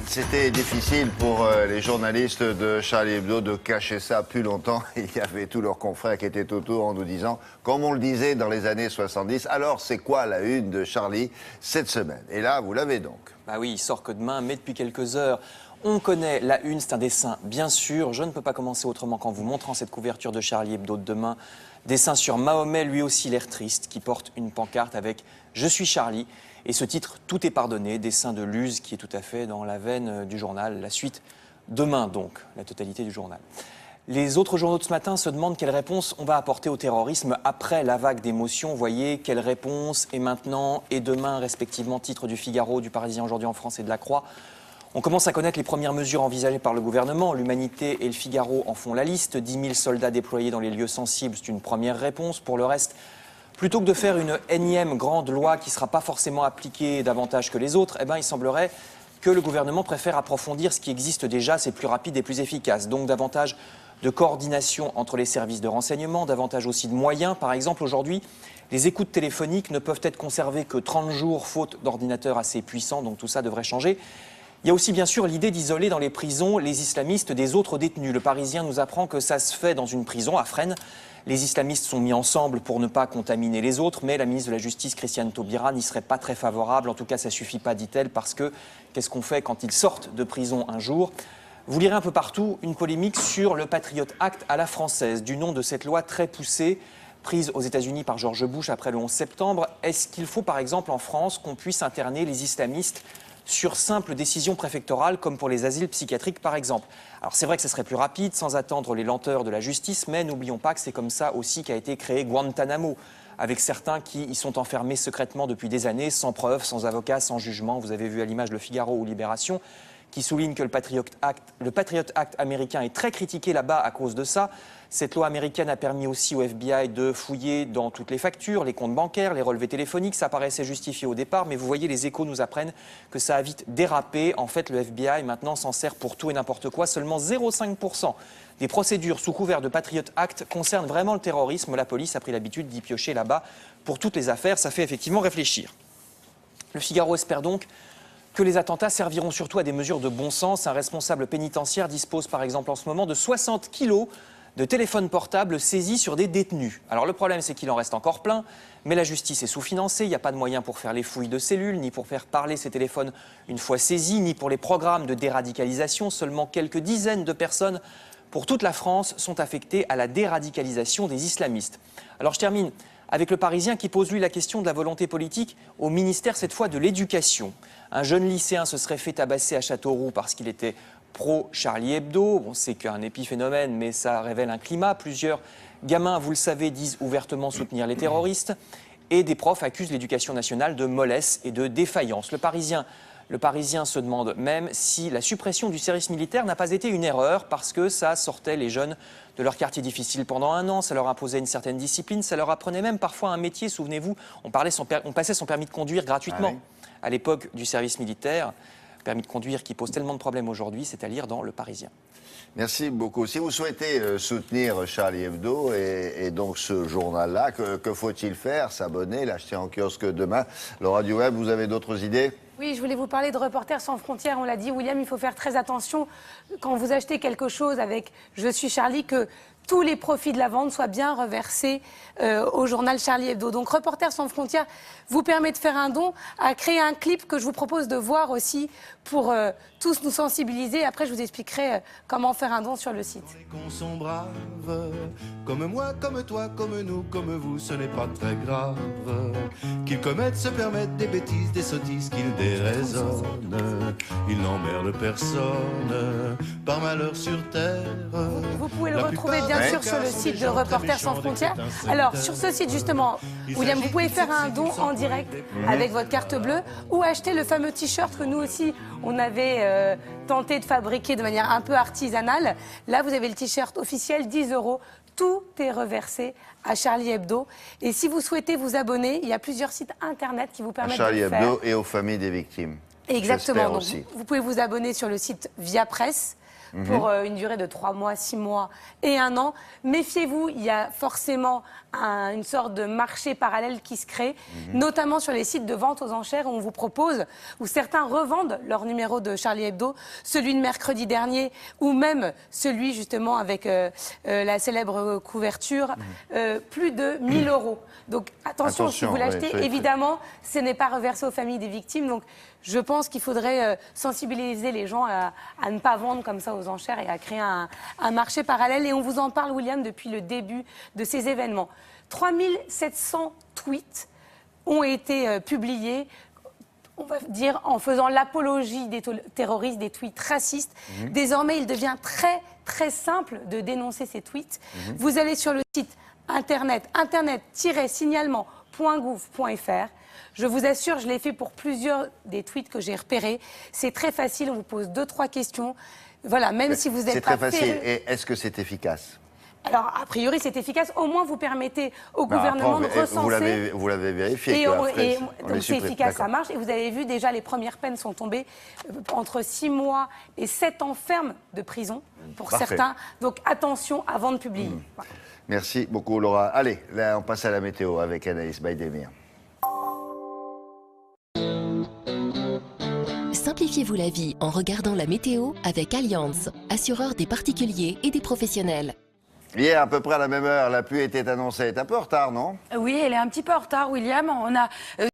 C'était difficile pour les journalistes de Charlie Hebdo de cacher ça plus longtemps. Il y avait tous leurs confrères qui étaient autour en nous disant, comme on le disait dans les années 70, alors c'est quoi la une de Charlie cette semaine? Et là, vous l'avez donc. Bah oui, il sort que demain, mais depuis quelques heures. On connaît la une, c'est un dessin, bien sûr. Je ne peux pas commencer autrement qu'en vous montrant cette couverture de Charlie Hebdo de demain. Dessin sur Mahomet, lui aussi l'air triste, qui porte une pancarte avec « Je suis Charlie ». Et ce titre, tout est pardonné, dessin de Luz qui est tout à fait dans la veine du journal. La suite, demain donc, la totalité du journal. Les autres journaux de ce matin se demandent quelle réponse on va apporter au terrorisme après la vague d'émotions. Vous voyez, quelle réponse et maintenant et demain, respectivement, titre du Figaro, du Parisien aujourd'hui en France et de la Croix. On commence à connaître les premières mesures envisagées par le gouvernement. L'Humanité et le Figaro en font la liste. 10 000 soldats déployés dans les lieux sensibles, c'est une première réponse. Pour le reste, plutôt que de faire une énième grande loi qui ne sera pas forcément appliquée davantage que les autres, il semblerait que le gouvernement préfère approfondir ce qui existe déjà, c'est plus rapide et plus efficace. Donc davantage de coordination entre les services de renseignement, davantage aussi de moyens. Par exemple, aujourd'hui, les écoutes téléphoniques ne peuvent être conservées que 30 jours, faute d'ordinateurs assez puissants, donc tout ça devrait changer. Il y a aussi bien sûr l'idée d'isoler dans les prisons les islamistes des autres détenus. Le Parisien nous apprend que ça se fait dans une prison à Fresnes. Les islamistes sont mis ensemble pour ne pas contaminer les autres, mais la ministre de la Justice, Christiane Taubira, n'y serait pas très favorable. En tout cas, ça ne suffit pas, dit-elle, parce que qu'est-ce qu'on fait quand ils sortent de prison un jour ? Vous lirez un peu partout une polémique sur le Patriot Act à la française, du nom de cette loi très poussée, prise aux États-Unis par George Bush après le 11 septembre. Est-ce qu'il faut, par exemple, en France, qu'on puisse interner les islamistes sur simple décision préfectorale, comme pour les asiles psychiatriques par exemple? Alors c'est vrai que ce serait plus rapide, sans attendre les lenteurs de la justice, mais n'oublions pas que c'est comme ça aussi qu'a été créé Guantanamo, avec certains qui y sont enfermés secrètement depuis des années, sans preuve, sans avocat, sans jugement. Vous avez vu à l'image Le Figaro ou Libération, qui souligne que le Patriot Act américain est très critiqué là-bas à cause de ça. Cette loi américaine a permis aussi au FBI de fouiller dans toutes les factures, les comptes bancaires, les relevés téléphoniques. Ça paraissait justifié au départ, mais vous voyez, les échos nous apprennent que ça a vite dérapé. En fait, le FBI maintenant s'en sert pour tout et n'importe quoi. Seulement 0,5% des procédures sous couvert de Patriot Act concernent vraiment le terrorisme. La police a pris l'habitude d'y piocher là-bas pour toutes les affaires. Ça fait effectivement réfléchir. Le Figaro espère donc que les attentats serviront surtout à des mesures de bon sens. Un responsable pénitentiaire dispose par exemple en ce moment de 60 kilos de téléphones portables saisis sur des détenus. Alors le problème, c'est qu'il en reste encore plein, mais la justice est sous-financée. Il n'y a pas de moyens pour faire les fouilles de cellules, ni pour faire parler ces téléphones une fois saisis, ni pour les programmes de déradicalisation. Seulement quelques dizaines de personnes pour toute la France sont affectées à la déradicalisation des islamistes. Alors je termine avec le Parisien qui pose lui la question de la volonté politique au ministère cette fois de l'Éducation. Un jeune lycéen se serait fait tabasser à Châteauroux parce qu'il était pro-Charlie Hebdo. Bon, c'est qu'un épiphénomène, mais ça révèle un climat. Plusieurs gamins, vous le savez, disent ouvertement soutenir les terroristes. Et des profs accusent l'Éducation nationale de mollesse et de défaillance. Le Parisien se demande même si la suppression du service militaire n'a pas été une erreur parce que ça sortait les jeunes de leur quartier difficile pendant un an, ça leur imposait une certaine discipline, ça leur apprenait même parfois un métier. Souvenez-vous, on passait son permis de conduire gratuitement à l'époque du service militaire. Permis de conduire qui pose tellement de problèmes aujourd'hui, c'est à lire dans Le Parisien. Merci beaucoup. Si vous souhaitez soutenir Charlie Hebdo et donc ce journal-là, que faut-il faire? S'abonner, l'acheter en kiosque demain. Laura Duweb, vous avez d'autres idées? Oui, je voulais vous parler de Reporters sans frontières. On l'a dit, William, il faut faire très attention quand vous achetez quelque chose avec « Je suis Charlie » que tous les profits de la vente soient bien reversés au journal Charlie Hebdo. Donc Reporters sans frontières vous permet de faire un don, à créer un clip que je vous propose de voir aussi pour tous nous sensibiliser. Après, je vous expliquerai comment faire un don sur le site. Les cons sont braves, comme moi, comme toi, comme nous, comme vous, ce n'est pas très grave. Qu'ils commettent, se permettent des bêtises, des sottises, qu'ils déraisonnent. Ils n'emmerdent personne, par malheur sur terre. Vous pouvez le retrouver bien sûr sur le site de Reporters sans frontières. Alors, sur ce site justement, William, vous pouvez faire un don en direct avec votre carte bleue ou acheter le fameux t-shirt que nous aussi, on avait tenté de fabriquer de manière un peu artisanale. Là, vous avez le t-shirt officiel, 10 €. Tout est reversé à Charlie Hebdo. Et si vous souhaitez vous abonner, il y a plusieurs sites internet qui vous permettent de le faire. Charlie Hebdo et aux familles des victimes. Exactement. Donc, aussi. vous pouvez vous abonner sur le site Via Presse pour une durée de 3 mois, 6 mois et 1 an. Méfiez-vous, il y a forcément une sorte de marché parallèle qui se crée, notamment sur les sites de vente aux enchères où on vous propose, où certains revendent leur numéro de Charlie Hebdo, celui de mercredi dernier, ou même celui justement avec la célèbre couverture, plus de 1 000 €. Donc attention si vous l'achetez, évidemment, ce n'est pas reversé aux familles des victimes. Donc je pense qu'il faudrait sensibiliser les gens à ne pas vendre comme ça aux enchères et à créer un marché parallèle. Et on vous en parle, William, depuis le début de ces événements. 3700 tweets ont été publiés, on va dire, en faisant l'apologie des terroristes, des tweets racistes. Désormais, il devient très, très simple de dénoncer ces tweets. Vous allez sur le site internet-signalement.gouv.fr. Je vous assure, je l'ai fait pour plusieurs des tweets que j'ai repérés. C'est très facile, on vous pose 2-3 questions. Voilà, même si vous êtes C'est très facile. Et est-ce que c'est efficace? Alors, a priori, c'est efficace. Au moins, vous permettez au gouvernement de recenser. Vous l'avez vérifié. Donc, c'est efficace, ça marche. Et vous avez vu, déjà, les premières peines sont tombées entre 6 mois et 7 ans ferme de prison pour certains. Donc, attention avant de publier. Voilà. Merci beaucoup, Laura. Allez, là, on passe à la météo avec Anaïs Baïdemir. Simplifiez-vous la vie en regardant la météo avec Allianz, assureur des particuliers et des professionnels. Hier, à peu près à la même heure, la pluie était annoncée. Elle est un peu en retard, non? Oui, elle est un petit peu en retard, William. On a